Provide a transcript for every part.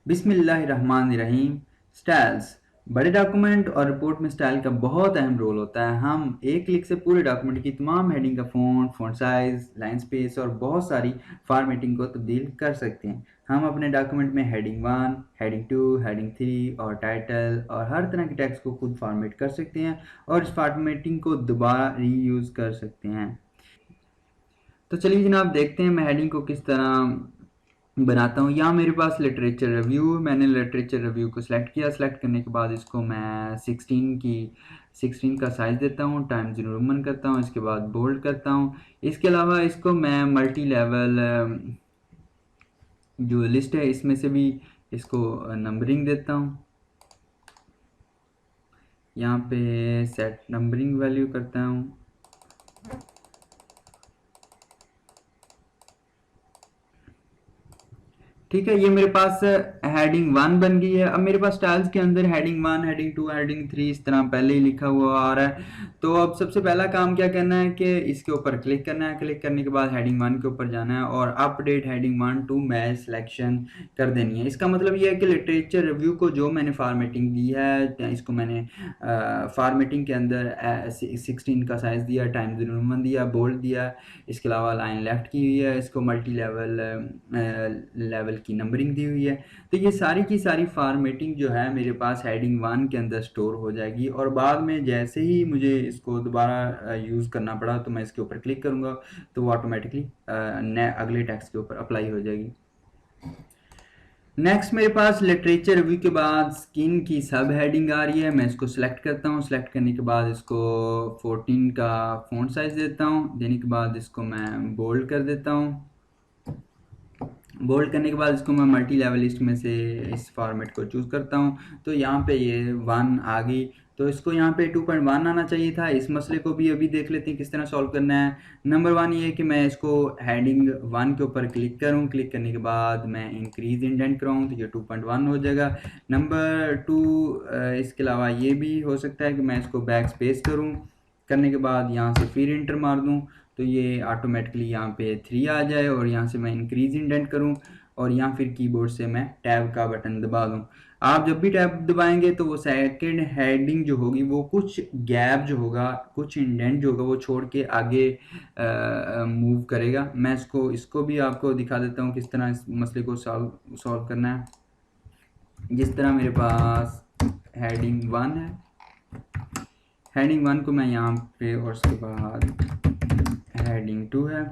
बिस्मिल्लाहिर्रहमानिर्रहीम। स्टाइल्स, बड़े डॉक्यूमेंट और रिपोर्ट में स्टाइल का बहुत अहम रोल होता है। हम एक क्लिक से पूरे डॉक्यूमेंट की तमाम हेडिंग का फ़ॉन्ट साइज, लाइन स्पेस और बहुत सारी फॉर्मेटिंग को तब्दील कर सकते हैं। हम अपने डॉक्यूमेंट में हेडिंग 1, हेडिंग 2, हेडिंग 3 और टाइटल और हर तरह के टेक्स्ट को खुद फॉर्मेट कर सकते हैं और इस फॉर्मेटिंग को दोबारा रीयूज़ कर सकते हैं। तो चलिए जनाब, देखते हैं मैं हेडिंग को किस तरह बनाता हूँ। यहाँ मेरे पास लिटरेचर रिव्यू, मैंने लिटरेचर रिव्यू को सिलेक्ट किया। सिलेक्ट करने के बाद इसको मैं 16 का साइज़ देता हूँ, टाइम्स न्यू रोमन करता हूँ, इसके बाद बोल्ड करता हूँ। इसके अलावा इसको मैं मल्टी लेवल जो लिस्ट है इसमें से भी इसको नंबरिंग देता हूँ। यहाँ पे सेट नंबरिंग वैल्यू करता हूँ। ठीक है, ये मेरे पास हेडिंग 1 बन गई है। अब मेरे पास स्टाइल्स के अंदर हेडिंग 1, हेडिंग 2, हेडिंग 3 इस तरह पहले ही लिखा हुआ आ रहा है। तो अब सबसे पहला काम क्या करना है कि इसके ऊपर क्लिक करना है। क्लिक करने के बाद हेडिंग 1 के ऊपर जाना है और update heading 1 to match selection कर देनी है। इसका मतलब ये है कि लिटरेचर रिव्यू को जो मैंने फॉर्मेटिंग दी है, इसको मैंने फॉर्मेटिंग के अंदर 16 का साइज़ दिया, टाइम्स न्यू रोमन दिया, बोल्ड दिया, इसके अलावा लाइन लेफ्ट की हुई है, इसको मल्टी लेवल की नंबरिंग दी हुई है। तो ये सारी की सारी फॉर्मेटिंग जो है मेरे पास हेडिंग 1 के अंदर स्टोर हो जाएगी और बाद में जैसे ही मुझे इसको दोबारा यूज़ करना पड़ा तो मैं इसके ऊपर क्लिक करूँगा तो वो ऑटोमेटिकली अगले टेक्स्ट के ऊपर अप्लाई हो जाएगी। नेक्स्ट मेरे पास लिटरेचर रिव्यू के बाद स्किन की सब हेडिंग आ रही है। मैं इसको सिलेक्ट करता हूँ। सिलेक्ट करने के बाद इसको 14 का फ़ॉन्ट साइज़ देता हूँ। देने के बाद इसको मैं बोल्ड कर देता हूँ। बोल्ड करने के बाद इसको मैं मल्टी लेवल लिस्ट में से इस फॉर्मेट को चूज़ करता हूँ। तो यहाँ पे ये 1 आ गई, तो इसको यहाँ पे 2.1 आना चाहिए था। इस मसले को भी अभी देख लेते हैं किस तरह सॉल्व करना है। नंबर 1 ये है कि मैं इसको हेडिंग 1 के ऊपर क्लिक करूँ। क्लिक करने के बाद मैं इंक्रीज इंडेंट कराऊँ तो ये 2.1 हो जाएगा। नंबर 2 इसके अलावा ये भी हो सकता है कि मैं इसको बैक स्पेस करूँ। करने के बाद यहाँ से फिर इंटर मार दूँ तो ये ऑटोमेटिकली यहाँ पे 3 आ जाए और यहाँ से मैं इंक्रीज इंडेंट करूँ और यहाँ फिर कीबोर्ड से मैं टैब का बटन दबा दूँ। आप जब भी टैब दबाएंगे तो वो सेकंड हेडिंग जो होगी वो कुछ गैप जो होगा, कुछ इंडेंट जो होगा वो छोड़ के आगे मूव करेगा। मैं इसको भी आपको दिखा देता हूँ किस तरह इस मसले को सॉल्व करना है। जिस तरह मेरे पास हेडिंग 1 है, हेडिंग 1 को मैं यहाँ पे और उसके बाद हेडिंग 2 है,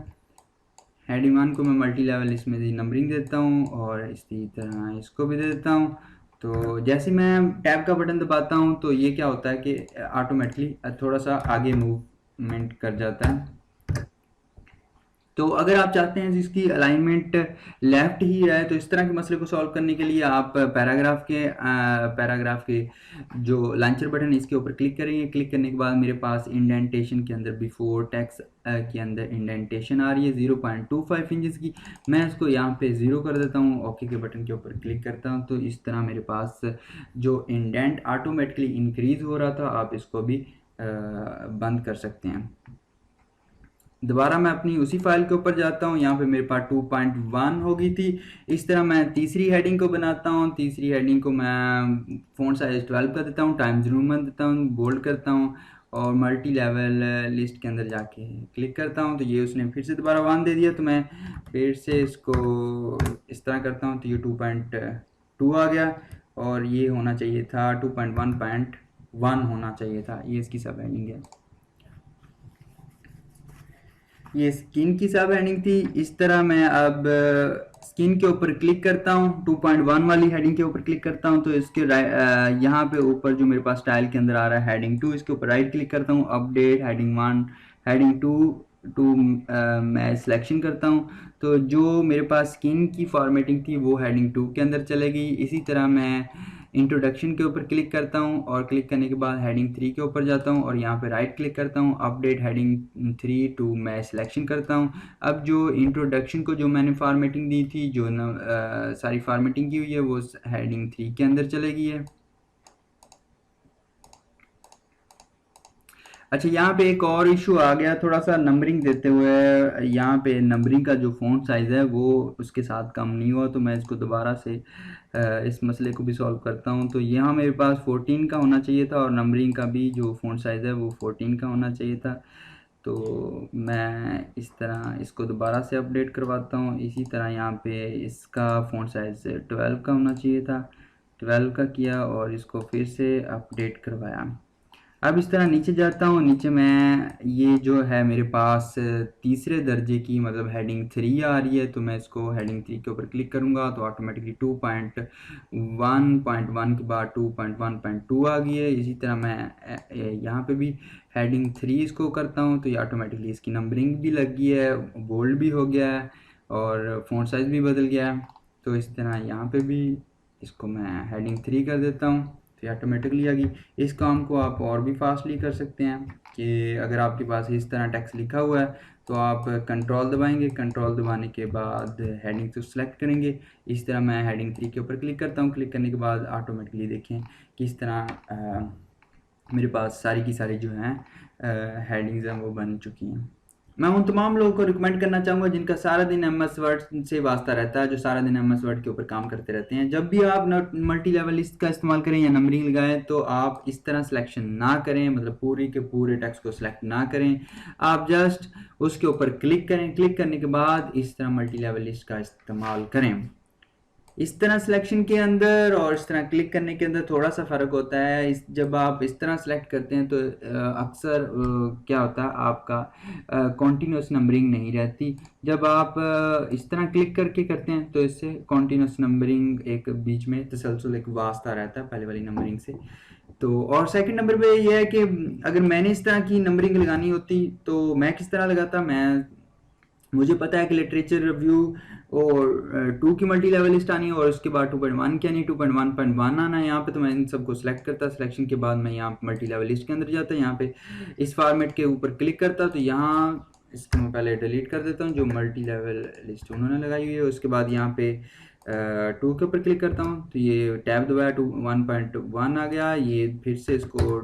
हेडिंग 1 को मैं मल्टी लेवल इसमें नंबरिंग देता हूँ और इसी तरह इसको भी दे देता हूँ। तो जैसे मैं टैब का बटन दबाता हूँ तो ये क्या होता है कि ऑटोमेटिकली थोड़ा सा आगे मूवमेंट कर जाता है। तो अगर आप चाहते हैं जिसकी अलाइनमेंट लेफ्ट ही रहे तो इस तरह के मसले को सॉल्व करने के लिए आप पैराग्राफ के जो लॉन्चर बटन है इसके ऊपर क्लिक करेंगे। क्लिक करने के बाद मेरे पास इंडेंटेशन के अंदर बिफोर टेक्स्ट के अंदर इंडेंटेशन आ रही है 0.25 इंचेस की। मैं इसको यहाँ पे 0 कर देता हूँ। ओके के बटन के ऊपर क्लिक करता हूँ तो इस तरह मेरे पास जो इंडेंट ऑटोमेटिकली इंक्रीज हो रहा था आप इसको भी बंद कर सकते हैं। दोबारा मैं अपनी उसी फाइल के ऊपर जाता हूँ। यहाँ पे मेरे पास 2.1 हो गई थी। इस तरह मैं तीसरी हेडिंग को बनाता हूँ। तीसरी हेडिंग को मैं फ़ॉन्ट साइज 12 कर देता हूँ, टाइम्स न्यू रोमन देता हूँ, बोल्ड करता हूँ और मल्टी लेवल लिस्ट के अंदर जाके क्लिक करता हूँ तो ये उसने फिर से दोबारा 1 दे दिया। तो मैं फिर से इसको इस तरह करता हूँ तो ये 2.2 आ गया और ये होना चाहिए था 2.1.1 होना चाहिए था। ये इसकी सब हेडिंग है। ये स्किन की सब हेडिंग थी। इस तरह मैं अब स्किन के ऊपर क्लिक करता हूँ, 2.1 वाली हेडिंग के ऊपर क्लिक करता हूँ तो इसके यहाँ पे ऊपर जो मेरे पास स्टाइल के अंदर आ रहा है हेडिंग 2, इसके ऊपर राइट क्लिक करता हूँ, अपडेट हेडिंग 1, हेडिंग 2 टू मैं सिलेक्शन करता हूँ तो जो मेरे पास स्किन की फॉर्मेटिंग थी वो हेडिंग 2 के अंदर चलेगी। इसी तरह मैं इंट्रोडक्शन के ऊपर क्लिक करता हूँ और क्लिक करने के बाद हेडिंग 3 के ऊपर जाता हूँ और यहाँ पे राइट क्लिक करता हूँ, अपडेट हेडिंग 3 टू मैं सिलेक्शन करता हूँ। अब जो इंट्रोडक्शन को जो मैंने फॉर्मेटिंग दी थी, जो सारी फॉर्मेटिंग की हुई है वो हेडिंग 3 के अंदर चलेगी है। अच्छा, यहाँ पे एक और इशू आ गया थोड़ा सा नंबरिंग देते हुए। यहाँ पे नंबरिंग का जो फ़ॉन्ट साइज़ है वो उसके साथ कम नहीं हुआ, तो मैं इसको दोबारा से इस मसले को भी सॉल्व करता हूँ। तो यहाँ मेरे पास 14 का होना चाहिए था और नंबरिंग का भी जो फ़ॉन्ट साइज़ है वो 14 का होना चाहिए था। तो मैं इस तरह इसको दोबारा से अपडेट करवाता हूँ। इसी तरह यहाँ पे इसका फ़ॉन्ट साइज़ 12 का होना चाहिए था, 12 का किया और इसको फिर से अपडेट करवाया। अब इस तरह नीचे जाता हूँ, नीचे मैं ये जो है मेरे पास तीसरे दर्जे की मतलब हेडिंग 3 आ रही है, तो मैं इसको हेडिंग 3 के ऊपर क्लिक करूँगा तो ऑटोमेटिकली 2.1.1 के बाद 2.1.2 आ गई है। इसी तरह मैं यहाँ पे भी हेडिंग 3 इसको करता हूँ तो ये ऑटोमेटिकली इसकी नंबरिंग भी लग गई है, बोल्ड भी हो गया है और फ़ॉन्ट साइज़ भी बदल गया है। तो इस तरह यहाँ पे भी इसको मैं हेडिंग 3 कर देता हूँ तो ये ऑटोमेटिकली आ गई। इस काम को आप और भी फास्टली कर सकते हैं कि अगर आपके पास इस तरह टेक्स्ट लिखा हुआ है तो आप कंट्रोल दबाएंगे, कंट्रोल दबाने के बाद हेडिंग को सेलेक्ट करेंगे। इस तरह मैं हेडिंग 3 के ऊपर क्लिक करता हूँ, क्लिक करने के बाद ऑटोमेटिकली देखें कि इस तरह मेरे पास सारी की सारी जो हैं हेडिंग्स हैं वो बन चुकी हैं। मैं उन तमाम लोगों को रिकमेंड करना चाहूँगा जिनका सारा दिन एमएस वर्ड से वास्ता रहता है, जो सारा दिन एमएस वर्ड के ऊपर काम करते रहते हैं। जब भी आप मल्टी लेवल लिस्ट का इस्तेमाल करें या नंबरिंग लगाएं तो आप इस तरह सिलेक्शन ना करें, मतलब पूरी के पूरे टेक्स्ट को सिलेक्ट ना करें। आप जस्ट उसके ऊपर क्लिक करें, क्लिक करने के बाद इस तरह मल्टी लेवल लिस्ट का इस्तेमाल करें। इस तरह सिलेक्शन के अंदर और इस तरह क्लिक करने के अंदर थोड़ा सा फ़र्क होता है। जब आप इस तरह सेलेक्ट करते हैं तो अक्सर क्या होता है आपका कॉन्टीन्यूस नंबरिंग नहीं रहती। जब आप इस तरह क्लिक करके करते हैं तो इससे कॉन्टीन्यूस नंबरिंग एक बीच में तसलसल एक वास्ता रहता है पहले वाली नंबरिंग से। तो और सेकंड नंबर पे ये है कि अगर मैंने इस तरह की नंबरिंग लगानी होती तो मैं किस तरह लगाता। मुझे पता है कि लिटरेचर रिव्यू और 2 की मल्टी लेवल लिस्ट आनी है और उसके बाद 2.1 की आनी है, 2.1.1 आना है यहाँ पे। तो मैं इन सबको सिलेक्ट करता, सिलेक्शन के बाद मैं यहाँ मल्टी लेवल लिस्ट के अंदर जाता, यहाँ पे इस फॉर्मेट के ऊपर क्लिक करता। तो यहाँ इसको मैं पहले डिलीट कर देता हूँ जो मल्टी लेवल लिस्ट उन्होंने लगाई हुई है। उसके बाद यहाँ पे 2 के ऊपर क्लिक करता हूँ तो ये टैब दबाया 1.1 आ गया। ये फिर से इसको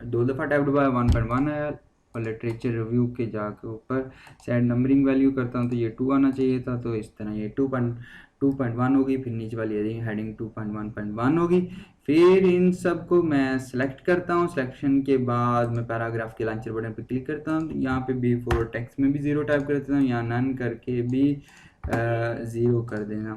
2 दफ़ा टैब दबाया 1.1 आया और लिटरेचर रिव्यू के जाके ऊपर सेट नंबरिंग वैल्यू करता हूँ तो ये 2 आना चाहिए था। तो इस तरह ये 2.1 होगी, फिर नीचे वाली हेडिंग 2.1.1 होगी। फिर इन सब को मैं सेलेक्ट करता हूँ, सिलेक्शन के बाद मैं पैराग्राफ के लॉन्चर बटन पर क्लिक करता हूँ। यहाँ पे भी फॉर टेक्स्ट में भी 0 टाइप कर देता हूँ, यहाँ नन करके भी 0 कर देना।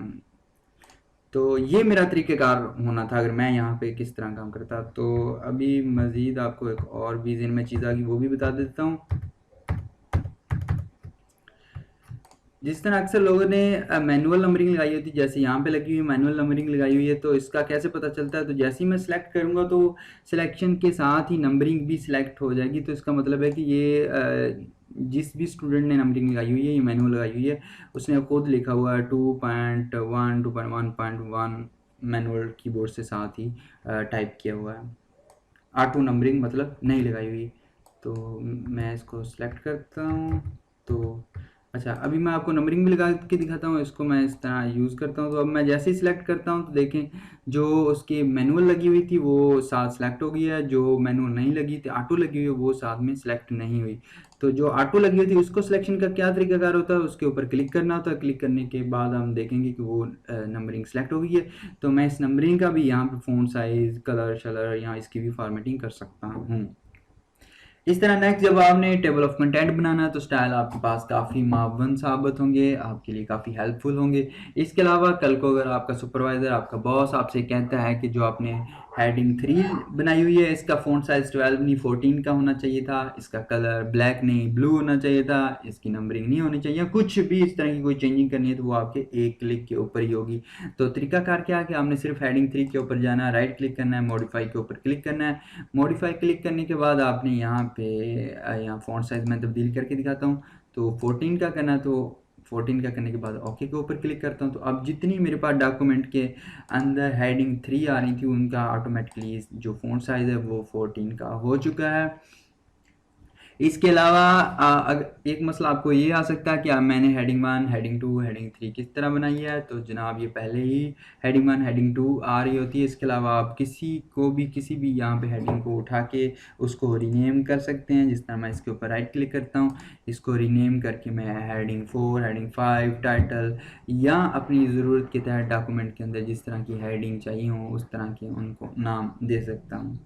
तो ये मेरा तरीक़ेकार होना था अगर मैं यहाँ पे किस तरह काम करता। तो अभी मज़ीद आपको एक और भी जिन में चीज़ आ गई वो भी बता देता हूँ। जिस तरह अक्सर लोगों ने मैनुअल नंबरिंग लगाई होती है, जैसे यहाँ पे लगी हुई मैनुअल नंबरिंग लगाई हुई है, तो इसका कैसे पता चलता है। तो जैसे ही मैं सिलेक्ट करूँगा तो सिलेक्शन के साथ ही नंबरिंग भी सिलेक्ट हो जाएगी। तो इसका मतलब है कि ये जिस भी स्टूडेंट ने नंबरिंग लगाई हुई है, ये मैनुअल लगाई हुई है, उसने खुद लिखा हुआ है 2.1 2.1.1 मैनुअल कीबोर्ड से साथ ही टाइप किया हुआ है। ऑटो नंबरिंग मतलब नहीं लगाई हुई। तो मैं इसको सिलेक्ट करता हूँ। तो अच्छा, अभी मैं आपको नंबरिंग भी लगा के दिखाता हूँ। इसको मैं इस तरह यूज़ करता हूँ। तो अब मैं जैसे ही सिलेक्ट करता हूँ तो देखें जो उसकी मैनुअल लगी हुई थी वो साथ सेलेक्ट हो गई है, जो मैनुअल नहीं लगी थी ऑटो लगी हुई है वो साथ में सेलेक्ट नहीं हुई। तो जो ऑटो लगी हुई थी उसको सिलेक्शन का क्या तरीकाकार होता है, उसके ऊपर क्लिक करना होता है। क्लिक करने के बाद हम देखेंगे कि वो नंबरिंग सेलेक्ट हो गई है। तो मैं इस नंबरिंग का भी यहाँ पे फ़ॉन्ट साइज़, कलर शलर, यहाँ इसकी भी फॉर्मेटिंग कर सकता हूँ। इस तरह नेक्स्ट जब आपने टेबल ऑफ कंटेंट बनाना है तो स्टाइल आपके पास काफ़ी मावन साबित होंगे, आपके लिए काफ़ी हेल्पफुल होंगे। इसके अलावा कल को अगर आपका सुपरवाइज़र, आपका बॉस आपसे कहता है कि जो आपने हेडिंग 3 बनाई हुई है इसका फ़ॉन्ट साइज़ 12 नहीं 14 का होना चाहिए था, इसका कलर ब्लैक नहीं ब्लू होना चाहिए था, इसकी नंबरिंग नहीं होनी चाहिए, कुछ भी इस तरह की कोई चेंजिंग करनी है तो वो आपके एक क्लिक के ऊपर ही होगी। तो तरीकाकार क्या है कि आपने सिर्फ हेडिंग 3 के ऊपर जाना है, राइट क्लिक करना है, मॉडिफाई के ऊपर क्लिक करना है। मॉडिफाई क्लिक करने के बाद आपने यहाँ पे यहाँ फ़ॉन्ट साइज़ मैं तब्दील करके दिखाता हूँ। तो 14 का करना है तो 14 का करने के बाद ओके के ऊपर क्लिक करता हूँ। तो अब जितनी मेरे पास डॉक्यूमेंट के अंदर हेडिंग 3 आ रही थी उनका ऑटोमेटिकली जो फ़ॉन्ट साइज़ है वो 14 का हो चुका है। इसके अलावा एक मसला आपको ये आ सकता है कि अब मैंने हेडिंग 1, हेडिंग 2, हेडिंग 3 किस तरह बनाई है, तो जनाब ये पहले ही हेडिंग 1, हेडिंग 2 आ रही होती है। इसके अलावा आप किसी भी यहाँ पे हेडिंग को उठा के उसको रीनेम कर सकते हैं। जिस तरह मैं इसके ऊपर राइट क्लिक करता हूँ, इसको रीनेम करके मैं हेडिंग 4, हेडिंग 5 टाइटल या अपनी ज़रूरत के तहत डॉक्यूमेंट के अंदर जिस तरह की हेडिंग चाहिए हो उस तरह के उनको नाम दे सकता हूँ।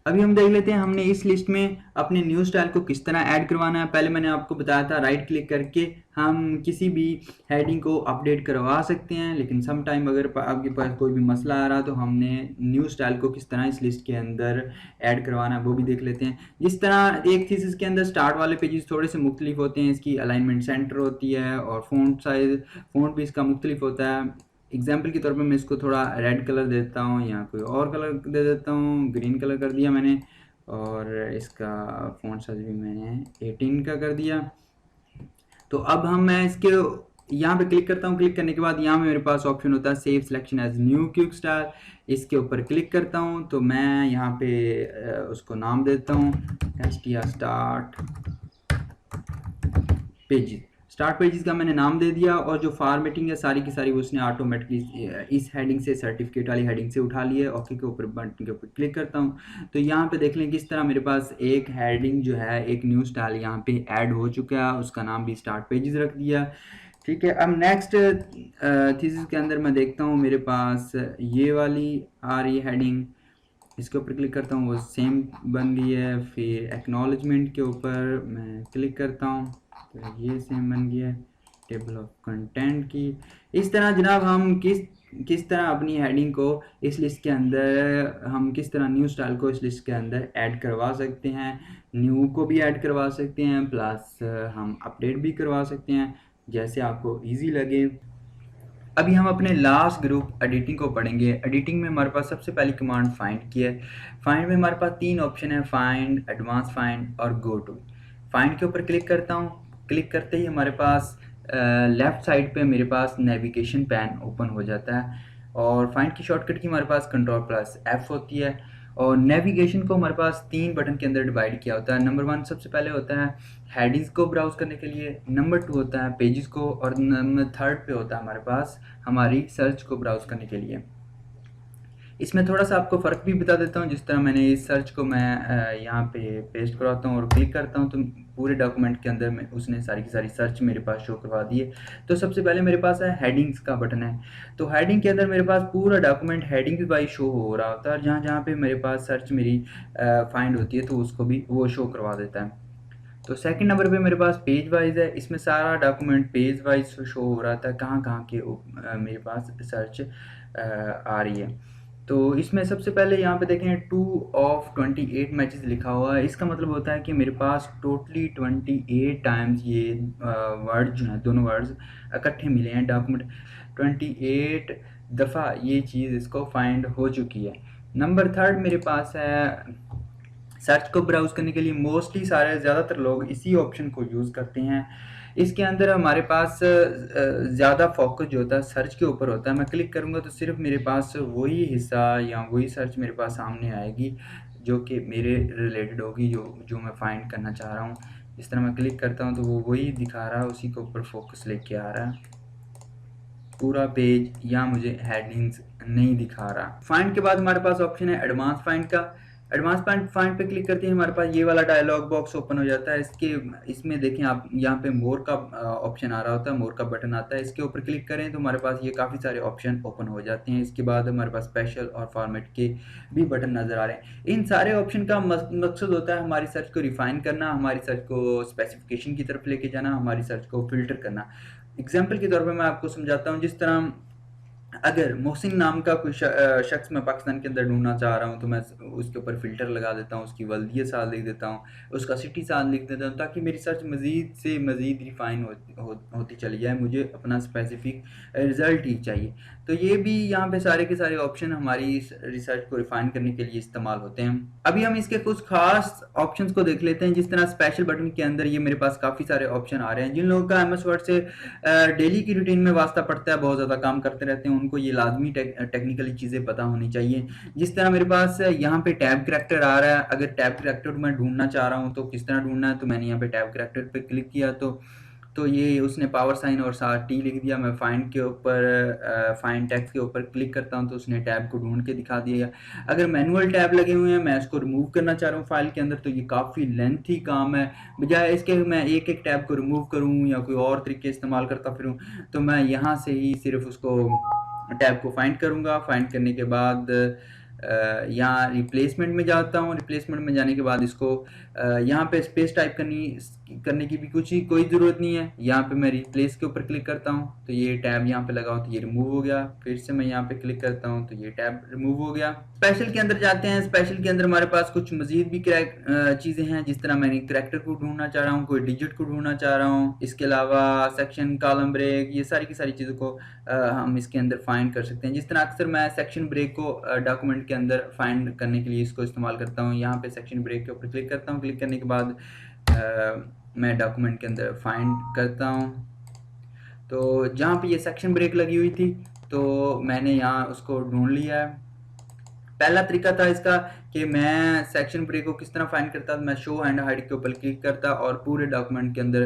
अभी हम देख लेते हैं हमने इस लिस्ट में अपने न्यू स्टाइल को किस तरह ऐड करवाना है। पहले मैंने आपको बताया था राइट क्लिक करके हम किसी भी हेडिंग को अपडेट करवा सकते हैं, लेकिन सम टाइम अगर आपके पास कोई भी मसला आ रहा तो हमने न्यू स्टाइल को किस तरह इस लिस्ट के अंदर ऐड करवाना है वो भी देख लेते हैं। जिस तरह एक थीसिस के अंदर स्टार्ट वाले पेजेस थोड़े से मुख्तलिफ होते हैं, इसकी अलाइनमेंट सेंटर होती है और फ़ॉन्ट साइज फ़ॉन्ट भी इसका मुख्तलिफ होता है। एग्जाम्पल के तौर पे मैं इसको थोड़ा रेड कलर देता हूँ या कोई और कलर दे देता हूँ, ग्रीन कलर कर दिया मैंने, और इसका फ़ॉन्ट साइज भी मैंने 18 का कर दिया। तो अब मैं इसके यहाँ पे क्लिक करता हूँ। क्लिक करने के बाद यहाँ में मेरे पास ऑप्शन होता है save selection as new quick style. इसके ऊपर क्लिक करता हूँ तो मैं यहाँ पे उसको नाम देता हूँ str स्टार्ट पेजेस का मैंने नाम दे दिया, और जो फॉर्मेटिंग है सारी की सारी उसने ऑटोमेटिकली इस हेडिंग से, सर्टिफिकेट वाली हेडिंग से उठा ली है। ओके के ऊपर बटन के ऊपर क्लिक करता हूँ तो यहाँ पे देख लें किस तरह मेरे पास एक हेडिंग जो है, एक न्यू स्टाइल यहाँ पे ऐड हो चुका है, उसका नाम भी स्टार्ट पेजेस रख दिया। ठीक है, अब नेक्स्ट थीसिस के अंदर मैं देखता हूँ मेरे पास ये वाली आ रही है हेडिंग, इसके ऊपर क्लिक करता हूँ वो सेम बन गई है। फिर एक्नॉलेजमेंट के ऊपर मैं क्लिक करता हूँ तो ये सेम बन गया है। टेबल ऑफ कंटेंट की इस तरह जनाब हम किस तरह अपनी हेडिंग को इस लिस्ट के अंदर, हम किस तरह न्यू स्टाइल को इस लिस्ट के अंदर ऐड करवा सकते हैं। न्यू को भी ऐड करवा सकते हैं, प्लस हम अपडेट भी करवा सकते हैं, जैसे आपको इजी लगे। अभी हम अपने लास्ट ग्रुप एडिटिंग को पढ़ेंगे। एडिटिंग में हमारे पास सबसे पहली कमांड फाइंड की है। फाइंड में हमारे पास 3 ऑप्शन है, फाइंड, एडवांस फाइंड और गो टू। फाइंड के ऊपर क्लिक करता हूँ। क्लिक करते ही हमारे पास लेफ़्ट साइड पे मेरे पास नेविगेशन पैन ओपन हो जाता है, और फाइंड की शॉर्टकट की हमारे पास Ctrl+F होती है। और नेविगेशन को हमारे पास 3 बटन के अंदर डिवाइड किया होता है। नंबर 1 सबसे पहले होता है हेडिंग्स को ब्राउज करने के लिए, नंबर 2 होता है पेजेस को, और नंबर 3 पे होता है हमारे पास हमारी सर्च को ब्राउज करने के लिए। इसमें थोड़ा सा आपको फ़र्क भी बता देता हूँ। जिस तरह मैंने इस सर्च को मैं यहाँ पे पेस्ट करवाता हूँ और क्लिक करता हूँ तो पूरे डॉक्यूमेंट के अंदर में उसने सारी की सारी सर्च मेरे पास शो करवा दी है। तो सबसे पहले मेरे पास है हेडिंग्स का बटन है, तो हेडिंग के अंदर मेरे पास पूरा डॉक्यूमेंट हेडिंग वाइज शो हो रहा होता है, और जहाँ जहाँ पे मेरे पास सर्च मेरी फाइंड होती है तो उसको भी वो शो करवा देता है। तो सेकंड नंबर पे मेरे पास पेज वाइज है, इसमें सारा डॉक्यूमेंट पेज वाइज शो हो रहा था, कहाँ कहाँ के मेरे पास सर्च आ रही है। तो इसमें सबसे पहले यहाँ पे देखें 2 of 28 मैचेस लिखा हुआ है। इसका मतलब होता है कि मेरे पास टोटली 28 टाइम्स ये वर्ड जो हैं, दोनों वर्ड्स इकट्ठे मिले हैं। डॉक्यूमेंट 28 दफ़ा ये चीज़ इसको फाइंड हो चुकी है। नंबर 3 मेरे पास है सर्च को ब्राउज करने के लिए। मोस्टली ज़्यादातर लोग इसी ऑप्शन को यूज़ करते हैं। इसके अंदर हमारे पास ज़्यादा फोकस जो होता है सर्च के ऊपर होता है। मैं क्लिक करूँगा तो सिर्फ मेरे पास वही हिस्सा या वही सर्च मेरे पास सामने आएगी जो कि मेरे रिलेटेड होगी, जो मैं फाइंड करना चाह रहा हूँ। इस तरह मैं क्लिक करता हूँ तो वो वही दिखा रहा है, उसी के ऊपर फोकस लेके आ रहा है। पूरा पेज या मुझे हेडिंग्स नहीं दिखा रहा। फाइंड के बाद हमारे पास ऑप्शन है एडवांस फाइंड का। एडवांस फाइंड पे क्लिक करते हैं हमारे पास ये वाला डायलॉग बॉक्स ओपन हो जाता है। इसमें देखें आप, यहाँ पे मोर का ऑप्शन आ रहा होता है, मोर का बटन आता है। इसके ऊपर क्लिक करें तो हमारे पास ये काफ़ी सारे ऑप्शन ओपन हो जाते हैं। इसके बाद हमारे पास स्पेशल और फॉर्मेट के भी बटन नज़र आ रहे हैं। इन सारे ऑप्शन का मकसद होता है हमारी सर्च को रिफाइन करना, हमारी सर्च को स्पेसिफिकेशन की तरफ लेके जाना, हमारी सर्च को फिल्टर करना। एग्जाम्पल के तौर पर मैं आपको समझाता हूँ। जिस तरह अगर मोहसिन नाम का कोई शख्स मैं पाकिस्तान के अंदर ढूंढना चाह रहा हूँ तो मैं उसके ऊपर फ़िल्टर लगा देता हूँ, उसकी वल्दियत साल लिख देता हूँ, उसका सिटी साल लिख देता हूँ, ताकि मेरी सर्च मज़ीद से मज़ीद रिफ़ाइन होती चली जाए। मुझे अपना स्पेसिफिक रिज़ल्ट ही चाहिए। तो ये भी यहाँ पे सारे के सारे ऑप्शन हमारी रिसर्च को रिफ़ाइन करने के लिए इस्तेमाल होते हैं। अभी हम इसके कुछ खास ऑप्शंस को देख लेते हैं। जिस तरह स्पेशल बटन के अंदर ये मेरे पास काफ़ी सारे ऑप्शन आ रहे हैं। जिन लोगों का MS वर्ड से डेली की रूटीन में वास्ता पड़ता है, बहुत ज़्यादा काम करते रहते हैं, उनको ये लाजमी टेक्निकली चीज़ें पता होनी चाहिए। जिस तरह मेरे पास यहाँ पे टैब करैक्टर आ रहा है, अगर टैब करैक्टर मैं ढूंढना चाह रहा हूँ तो किस तरह ढूंढना है, तो मैंने यहाँ पे टैब करैक्टर पे क्लिक किया तो ये उसने पावर साइन और साथ टी लिख दिया। मैं फाइंड के ऊपर फाइंड टेक्स्ट के ऊपर क्लिक करता हूँ तो उसने टैब को ढूंढ के दिखा दिया। अगर मैनुअल टैब लगे हुए हैं, मैं इसको रिमूव करना चाह रहा हूँ फाइल के अंदर, तो ये काफ़ी लेंथी काम है। बजाय इसके मैं एक एक टैब को रिमूव करूँ या कोई और तरीके इस्तेमाल करता फिरूँ, तो मैं यहाँ से ही सिर्फ उसको टैब को फाइंड करूँगा। फाइंड करने के बाद यहाँ रिप्लेसमेंट में जाता हूँ। रिप्लेसमेंट में जाने के बाद इसको यहाँ पे स्पेस टाइप करने की भी कोई ज़रूरत नहीं है। यहाँ पे मैं रिप्लेस के ऊपर क्लिक करता हूँ तो ये टैब यहाँ पे लगा हो तो ये रिमूव हो गया। फिर से मैं यहाँ पे क्लिक करता हूँ तो ये टैब रिमूव हो गया। स्पेशल के अंदर जाते हैं। स्पेशल के अंदर हमारे पास कुछ मजीद भी चीज़ें हैं, जिस तरह मैंने करैक्टर को ढूंढना चाह रहा हूँ, कोई डिजिट को ढूंढना चाह रहा हूँ। इसके अलावा सेक्शन, कॉलम ब्रेक, ये सारी की सारी चीज़ों को हम इसके अंदर फाइंड कर सकते हैं। जिस तरह अक्सर मैं सेक्शन ब्रेक को डॉक्यूमेंट के अंदर फाइंड करने के लिए इसको इस्तेमाल करता हूँ। यहाँ पे सेक्शन ब्रेक के ऊपर क्लिक करता हूँ। क्लिक करने के बाद मैं डॉक्यूमेंट के अंदर फाइंड करता हूँ। तो जहाँ पे ये सेक्शन ब्रेक लगी हुई थी तो मैंने यहाँ उसको ढूंढ लिया है। पहला तरीका था इसका कि मैं सेक्शन ब्रेक को किस तरह फाइंड करता, मैं शो एंड हाइड के ऊपर क्लिक करता और पूरे डॉक्यूमेंट के अंदर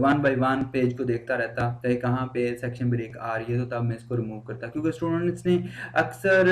1 बाय 1 पेज को देखता रहता कि कहाँ पे सेक्शन ब्रेक आ रही है, तो तब मैं इसको रिमूव करता। क्योंकि स्टूडेंट्स ने अक्सर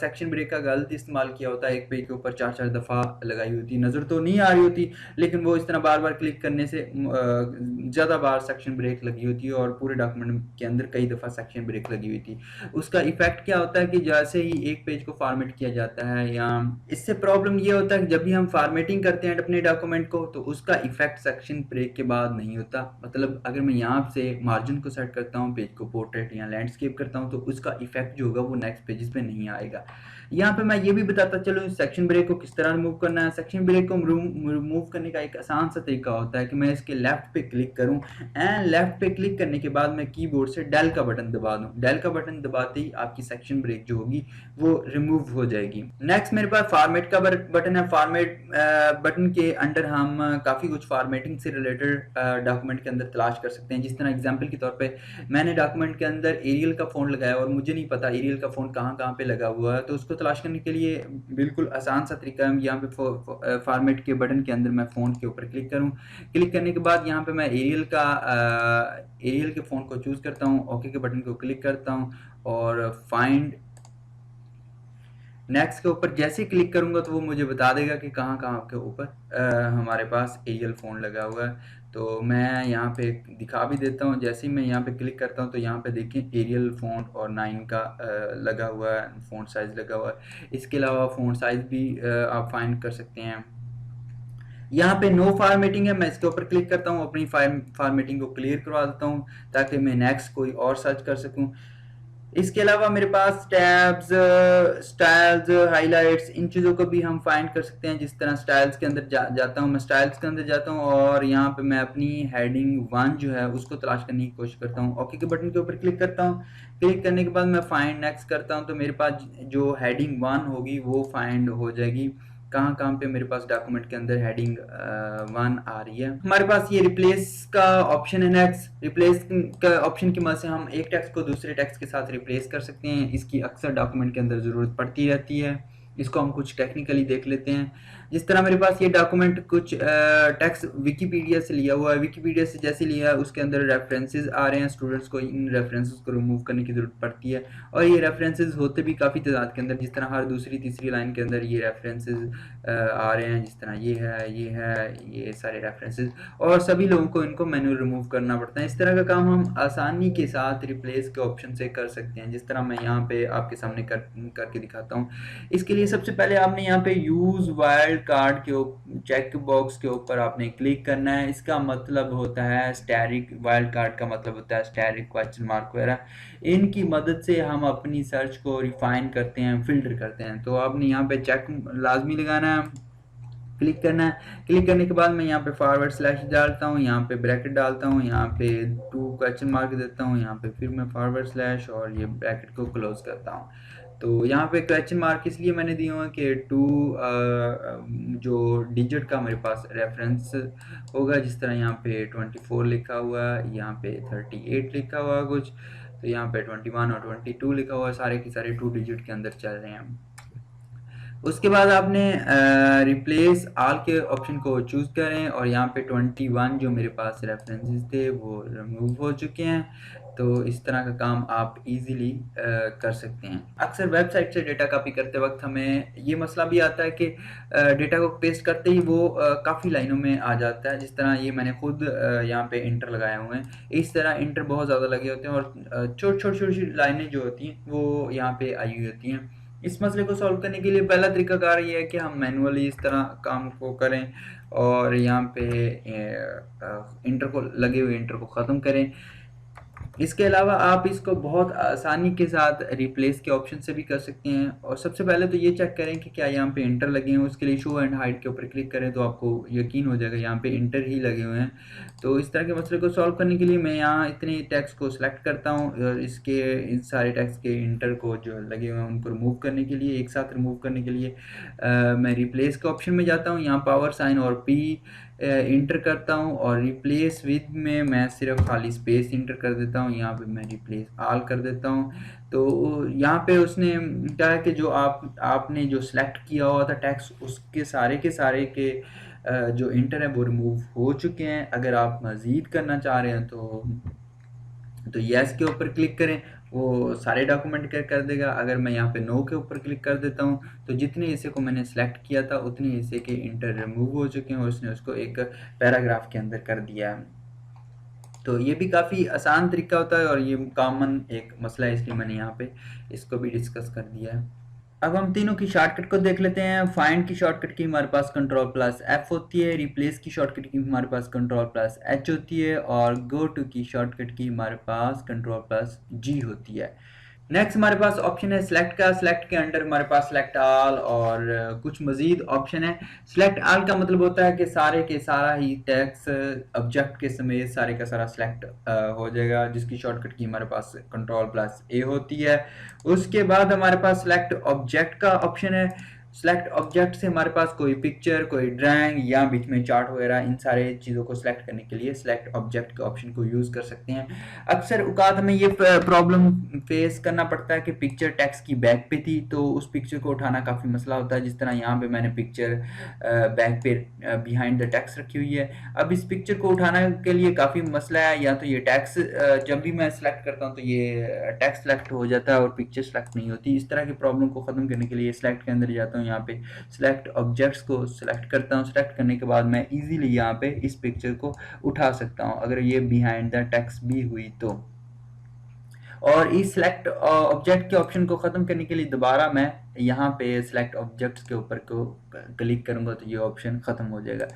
सेक्शन ब्रेक का गलत इस्तेमाल किया होता है। एक पेज के ऊपर 4-4 दफ़ा लगाई होती, नज़र तो नहीं आ रही होती, लेकिन वो इस तरह बार बार क्लिक करने से ज़्यादा बार सेक्शन ब्रेक लगी होती है और पूरे डॉक्यूमेंट के अंदर कई दफ़ा सेक्शन ब्रेक लगी हुई थी। उसका इफेक्ट क्या होता है कि जैसे ही एक पेज को फॉर्मेट किया जाता है, या इससे प्रॉब्लम ये होता है कि जब भी हम फॉर्मेटिंग करते हैं अपने डॉक्यूमेंट को, तो उसका इफेक्ट सेक्शन ब्रेक के बाद नहीं होता। मतलब अगर मैं यहाँ से मार्जिन को सेट करता हूँ, पेज को पोर्ट्रेट या लैंडस्केप करता हूँ, तो उसका इफेक्ट जो होगा वो नेक्स्ट पेजेस पे नहीं आएगा। यहाँ पे मैं ये भी बताता चलूँ सेक्शन ब्रेक को किस तरह रिमूव करना है। सेक्शन ब्रेक को रिमूव करने का एक आसान सा तरीका होता है कि मैं इसके लेफ्ट पे क्लिक करूँ एंड लेफ्ट पे क्लिक करने के बाद मैं कीबोर्ड से डेल का बटन दबा दूँ। डेल का बटन दबाते ही आपकी सेक्शन ब्रेक जो होगी वो रिमूव हो जाएगी। नेक्स्ट मेरे पास फॉर्मेट का बटन है। फॉर्मेट बटन के अंडर हम काफ़ी कुछ फॉर्मेटिंग से रिलेटेड डॉक्यूमेंट के अंदर तलाश कर सकते हैं। जिस तरह एग्जांपल के तौर पे मैंने डॉक्यूमेंट के अंदर एरियल का फ़ॉन्ट लगाया और मुझे नहीं पता एरियल का फ़ॉन्ट कहाँ कहाँ पे लगा हुआ है, तो उसको तलाश करने के लिए बिल्कुल आसान सा तरीका है। यहाँ पे फॉर्मेट के बटन के अंदर मैं फ़ॉन्ट के ऊपर क्लिक करूँ। क्लिक करने के बाद यहाँ पे मैं एरियल के फ़ॉन्ट को चूज़ करता हूँ, ओके के बटन को क्लिक करता हूँ और फाइंड नेक्स्ट के ऊपर जैसे ही क्लिक करूंगा तो वो मुझे बता देगा कि कहाँ कहाँ के ऊपर हमारे पास एरियल फ़ॉन्ट लगा हुआ है। तो मैं यहाँ पे दिखा भी देता हूँ। जैसे ही मैं यहाँ पे क्लिक करता हूँ तो यहाँ पे देखिए एरियल फ़ॉन्ट और 9 का लगा हुआ है, फ़ॉन्ट साइज़ लगा हुआ है। इसके अलावा फ़ॉन्ट साइज़ भी आप फाइंड कर सकते हैं। यहाँ पे नो फॉर्मेटिंग है, मैं इसके ऊपर क्लिक करता हूँ, अपनी फॉर्मेटिंग को क्लियर करवा देता हूँ ताकि मैं नेक्स्ट कोई और सर्च कर सकूँ। इसके अलावा मेरे पास टैब्स, स्टाइल्स, हाइलाइट्स, इन चीज़ों को भी हम फाइंड कर सकते हैं। जिस तरह स्टाइल्स के अंदर जाता हूँ, मैं स्टाइल्स के अंदर जाता हूँ और यहाँ पे मैं अपनी हेडिंग 1 जो है उसको तलाश करने की कोशिश करता हूँ। ओके के बटन के ऊपर क्लिक करता हूँ। क्लिक करने के बाद मैं फाइंड नेक्स्ट करता हूँ तो मेरे पास जो हेडिंग 1 होगी वो फाइंड हो जाएगी। कहाँ कहाँ पे मेरे पास डॉक्यूमेंट के अंदर हेडिंग 1 आ रही है। हमारे पास ये रिप्लेस का ऑप्शन है। नेक्स्ट रिप्लेस का ऑप्शन की मदद से हम एक टेक्स्ट को दूसरे टेक्स्ट के साथ रिप्लेस कर सकते हैं। इसकी अक्सर डॉक्यूमेंट के अंदर ज़रूरत पड़ती रहती है। इसको हम कुछ टेक्निकली देख लेते हैं। जिस तरह मेरे पास ये डॉक्यूमेंट कुछ टेक्स्ट विकीपीडिया से लिया हुआ है। विकीपीडिया से जैसे लिया है उसके अंदर रेफरेंसेस आ रहे हैं। स्टूडेंट्स को इन रेफरेंसेस को रिमूव करने की ज़रूरत पड़ती है और ये रेफरेंसेस होते भी काफ़ी तादाद के अंदर। जिस तरह हर दूसरी तीसरी लाइन के अंदर ये रेफरेंसेस आ रहे हैं। जिस तरह ये सारे रेफरेंसेस, और सभी लोगों को इनको मैन्युअल रिमूव करना पड़ता है। इस तरह का काम हम आसानी के साथ रिप्लेस के ऑप्शन से कर सकते हैं, जिस तरह मैं यहाँ पे आपके सामने करके दिखाता हूँ। इसके लिए सबसे पहले आपने यहाँ पे यूज वाइल्ड कार्ड के चेक बॉक्स के ऊपर आपने क्लिक करना है। इसका मतलब होता है स्टैटिक, वाइल्ड कार्ड का मतलब होता है स्टैटिक, क्वेश्चन मार्क वगैरह। इनकी मदद से हम अपनी सर्च को रिफाइन करते हैं, फिल्टर करते हैं। तो आपने यहाँ पे चेक लाजमी लगाना है, क्लिक करना है। क्लिक करने के बाद मैं यहाँ पे फॉरवर्ड स्लैश डालता हूँ, यहाँ पे ब्रैकेट डालता हूँ, यहाँ पे 2 क्वेश्चन मार्क देता हूँ, यहाँ पे फिर मैं फॉरवर्ड स्लैश और ये ब्रैकेट को क्लोज करता हूँ। तो यहाँ पे क्वेश्चन मार्क इसलिए मैंने दिए हुए हैं कि 2 जो डिजिट का मेरे पास रेफरेंस होगा। जिस तरह यहाँ पे 24 लिखा हुआ है, यहाँ पे 38 लिखा हुआ है कुछ, तो यहाँ पे 21 और 22 लिखा हुआ है, सारे के सारे 2 डिजिट के अंदर चल रहे हैं। उसके बाद आपने रिप्लेस ऑल के ऑप्शन को चूज़ करें और यहाँ पे 21 जो मेरे पास रेफरेंसेस थे वो रिमूव हो चुके हैं। तो इस तरह का काम आप इजीली कर सकते हैं। अक्सर वेबसाइट से डेटा कॉपी करते वक्त हमें ये मसला भी आता है कि डेटा को पेस्ट करते ही वो काफ़ी लाइनों में आ जाता है। जिस तरह ये मैंने खुद यहाँ पे इंटर लगाए हुए हैं, इस तरह इंटर बहुत ज़्यादा लगे होते हैं और छोटी लाइनें जो होती हैं वो यहाँ पे आई हुई होती हैं। इस मसले को सॉल्व करने के लिए पहला तरीकाकार ये है कि हम मैनुअली इस तरह काम को करें और यहाँ पे इंटर को लगे हुए इंटर को ख़त्म करें। इसके अलावा आप इसको बहुत आसानी के साथ रिप्लेस के ऑप्शन से भी कर सकते हैं। और सबसे पहले तो ये चेक करें कि क्या यहाँ पे इंटर लगे हैं। उसके लिए शो एंड हाइड के ऊपर क्लिक करें तो आपको यकीन हो जाएगा यहाँ पे इंटर ही लगे हुए हैं। तो इस तरह के मसले को सॉल्व करने के लिए मैं यहाँ इतने टेक्स्ट को सिलेक्ट करता हूँ और इसके इन सारे टेक्स्ट के इंटर को जो लगे हुए हैं उनको रिमूव करने के लिए, एक साथ रिमूव करने के लिए मैं रिप्लेस के ऑप्शन में जाता हूँ। यहाँ पावर साइन और पी इंटर करता हूँ और रिप्लेस विद में मैं सिर्फ खाली स्पेस इंटर कर देता हूँ। यहाँ पे मैं रिप्लेस ऑल कर देता हूँ। तो यहाँ पे उसने क्या है कि जो आपने जो सिलेक्ट किया हुआ था टेक्स्ट उसके सारे के सारे के जो इंटर है वो रिमूव हो चुके हैं। अगर आप मज़ीद करना चाह रहे हैं तो यस के ऊपर क्लिक करें, वो सारे डॉक्यूमेंट कर देगा। अगर मैं यहाँ पे नो के ऊपर क्लिक कर देता हूँ तो जितने हिस्से को मैंने सेलेक्ट किया था उतने हिस्से के इंटर रिमूव हो चुके हैं और उसने उसको एक पैराग्राफ के अंदर कर दिया है। तो ये भी काफ़ी आसान तरीका होता है और ये कॉमन एक मसला है, इसलिए मैंने यहाँ पे इसको भी डिस्कस कर दिया है। अब हम तीनों की शॉर्टकट को देख लेते हैं। फाइंड की शॉर्टकट की हमारे पास कंट्रोल प्लस एफ होती है, रिप्लेस की शॉर्टकट की हमारे पास कंट्रोल प्लस एच होती है और गो टू की शॉर्टकट की हमारे पास कंट्रोल प्लस जी होती है। नेक्स्ट हमारे पास ऑप्शन है सिलेक्ट का। सिलेक्ट के अंडर हमारे पास सिलेक्ट ऑल और कुछ मजीद ऑप्शन है। सिलेक्ट ऑल का मतलब होता है कि सारे के सारा ही टेक्स्ट ऑब्जेक्ट के समेत सारे का सारा सिलेक्ट हो जाएगा, जिसकी शॉर्टकट की हमारे पास कंट्रोल प्लस ए होती है। उसके बाद हमारे पास सिलेक्ट ऑब्जेक्ट का ऑप्शन है। सिलेक्ट ऑब्जेक्ट से हमारे पास कोई पिक्चर, कोई ड्राइंग या बीच में चार्ट वगैरह, इन सारे चीज़ों को सिलेक्ट करने के लिए सिलेक्ट ऑब्जेक्ट के ऑप्शन को यूज़ कर सकते हैं। अक्सर औकात हमें ये प्रॉब्लम फेस करना पड़ता है कि पिक्चर टेक्स्ट की बैक पे थी तो उस पिक्चर को उठाना काफ़ी मसला होता है। जिस तरह यहाँ पे मैंने पिक्चर बैक पे बिहाइंड द टेक्स्ट रखी हुई है। अब इस पिक्चर को उठाने के लिए काफ़ी मसला है, या तो ये टेक्स्ट जब भी मैं सिलेक्ट करता हूँ तो ये टेक्स्ट सेलेक्ट हो जाता है और पिक्चर सेलेक्ट नहीं होती। इस तरह की प्रॉब्लम को ख़त्म करने के लिए सिलेक्ट के अंदर जाता हूँ, यहाँ पे सिलेक्ट ऑब्जेक्ट्स को सिलेक्ट करता हूँ। सिलेक्ट करने के बाद मैं इजीली यहाँ पे इस पिक्चर को उठा सकता हूँ अगर ये बिहाइंड द टेक्स्ट भी हुई तो। और इस सिलेक्ट ऑब्जेक्ट के ऑप्शन को ख़त्म करने के लिए दोबारा मैं यहाँ पे सिलेक्ट ऑब्जेक्ट्स के ऊपर को क्लिक करूँगा तो ये ऑप्शन ख़त्म हो जाएगा।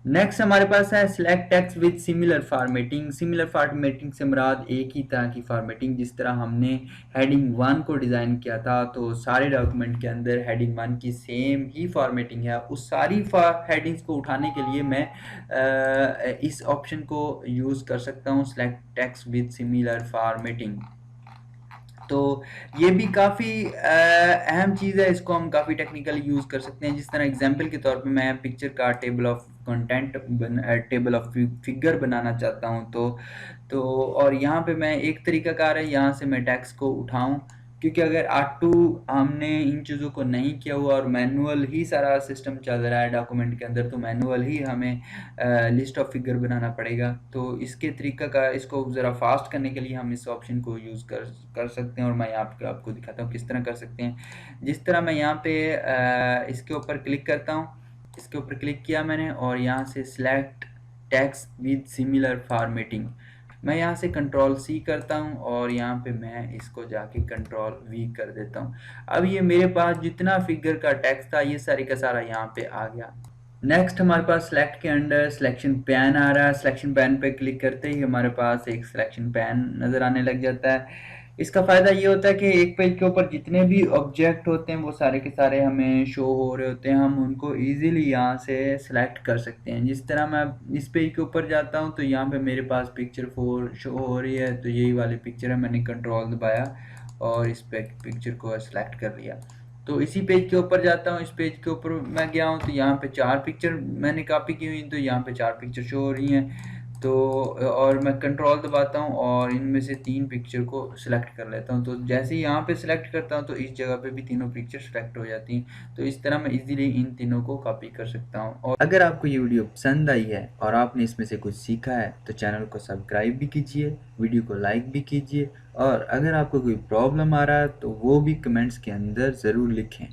नेक्स्ट हमारे पास है select text with similar formatting. Similar formatting से मुराद एक ही तरह की फॉर्मेटिंग। जिस तरह हमने हेडिंग 1 को डिज़ाइन किया था तो सारे डॉक्यूमेंट के अंदर हेडिंग 1 की सेम ही फॉर्मेटिंग है। उस सारी हेडिंग्स को उठाने के लिए मैं इस ऑप्शन को यूज़ कर सकता हूँ, select text with similar formatting. तो ये भी काफ़ी अहम चीज़ है, इसको हम काफ़ी टेक्निकली यूज़ कर सकते हैं। जिस तरह एग्जांपल के तौर पे मैं पिक्चर का table of content table of figure बनाना चाहता हूँ तो और यहाँ पे मैं एक तरीकाकार है यहाँ से मैं टेक्स्ट को उठाऊँ, क्योंकि अगर ऑटो हमने इन चीज़ों को नहीं किया हुआ और मैनुअल ही सारा सिस्टम चल रहा है डॉक्यूमेंट के अंदर तो मैनुअल ही हमें लिस्ट ऑफ फिगर बनाना पड़ेगा। तो इसके तरीका का इसको ज़रा फास्ट करने के लिए हम इस ऑप्शन को यूज़ कर सकते हैं और मैं आपको दिखाता हूँ किस तरह कर सकते हैं। जिस तरह मैं यहाँ पे इसके ऊपर क्लिक करता हूँ, इसके ऊपर क्लिक किया मैंने और यहाँ से select text with similar formatting, मैं यहाँ से कंट्रोल सी करता हूँ और यहाँ पे मैं इसको जाके कंट्रोल वी कर देता हूँ। अब ये मेरे पास जितना फिगर का टेक्स्ट था ये सारी का सारा यहाँ पे आ गया। नेक्स्ट हमारे पास सिलेक्ट के अंडर सिलेक्शन पैन आ रहा है। सिलेक्शन पैन पे क्लिक करते ही हमारे पास एक सिलेक्शन पैन नज़र आने लग जाता है। इसका फ़ायदा ये होता है कि एक पेज के ऊपर जितने भी ऑब्जेक्ट होते हैं वो सारे के सारे हमें शो हो रहे होते हैं, हम उनको इजीली यहाँ से सिलेक्ट कर सकते हैं। जिस तरह मैं इस पेज के ऊपर जाता हूँ तो यहाँ पे मेरे पास पिक्चर 4 शो हो रही है, तो यही वाली पिक्चर है। मैंने कंट्रोल दबाया और इस पिक्चर को सिलेक्ट कर लिया। तो इसी पेज के ऊपर जाता हूँ, इस पेज के ऊपर मैं गया हूँ तो यहाँ पे 4 पिक्चर मैंने कॉपी की हुई, तो यहाँ पे 4 पिक्चर शो हो रही हैं। तो और मैं कंट्रोल दबाता हूँ और इनमें से 3 पिक्चर को सिलेक्ट कर लेता हूँ। तो जैसे ही यहाँ पे सिलेक्ट करता हूँ तो इस जगह पे भी तीनों पिक्चर सिलेक्ट हो जाती हैं। तो इस तरह मैं इजीली इन तीनों को कॉपी कर सकता हूँ। और अगर आपको ये वीडियो पसंद आई है और आपने इसमें से कुछ सीखा है तो चैनल को सब्सक्राइब भी कीजिए, वीडियो को लाइक भी कीजिए, और अगर आपको कोई प्रॉब्लम आ रहा है तो वो भी कमेंट्स के अंदर ज़रूर लिखें।